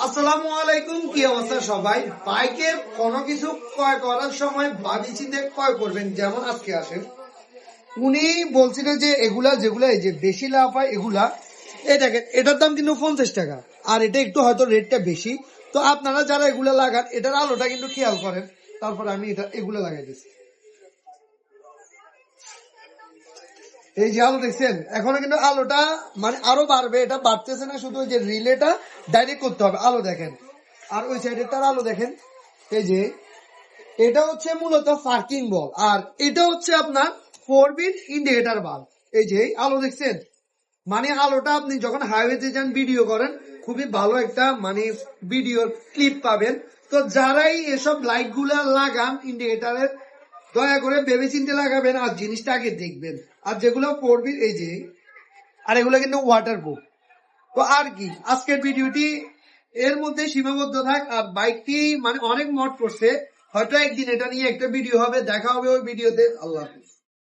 আসসালামু আলাইকুম, কি অবস্থা সবাই? বাইকের কোনো কিছু ক্রয় করার সময় ভাবি চিন্তে ক্রয় করবেন। যেমন আজকে আসেন, উনি বলছিলেন যে এগুলা যেগুলা এই যে বেশি লাভ হয় এগুলা, এই দেখেন এটার দাম কিন্তু 50 টাকা, আর এটা একটু হয়তো রেটটা বেশি। তো আপনারা যারা এগুলা লাগান এটার আলোটা কিন্তু খেয়াল করেন। তারপর আমি এগুলা লাগাই দিচ্ছি। এই যে আলো দেখছেন, এখনো কিন্তু আলোটা মানে আরো বাড়বে, এটা বাড়তেছে না, শুধু ওই যে রিলেটা ডাইরেক্ট করতে হবে। আলো দেখেন, আর ওই সাইডের তার আলো দেখেন। এই যে এটা হচ্ছে মূলত পার্কিং বল, আর এটা হচ্ছে আপনার 4 বিট ইন্ডিকেটার বাল্ব। এই যে আলো দেখছেন, মানে আলোটা আপনি যখন হাইওয়েতে যান ভিডিও করেন, খুবই ভালো একটা মানে ভিডিওর ক্লিপ পাবেন। তো যারাই এসব লাইট গুলা লাগান ইন্ডিকেটারের, দয়া করে ভেবে চিন্তে লাগাবেন আর জিনিসটা আগে দেখবেন। আর যেগুলো 4 বিট, এই যে, আর এগুলো কিন্তু ওয়াটার প্রুফ। তো আর কি, আজকের ভিডিওটি এর মধ্যে সীমাবদ্ধ থাক। আর বাইকটি মানে অনেক মড করছে, হয়তো একদিন এটা নিয়ে একটা ভিডিও হবে, দেখা হবে ওই ভিডিওতে। আল্লাহ হাফিজ।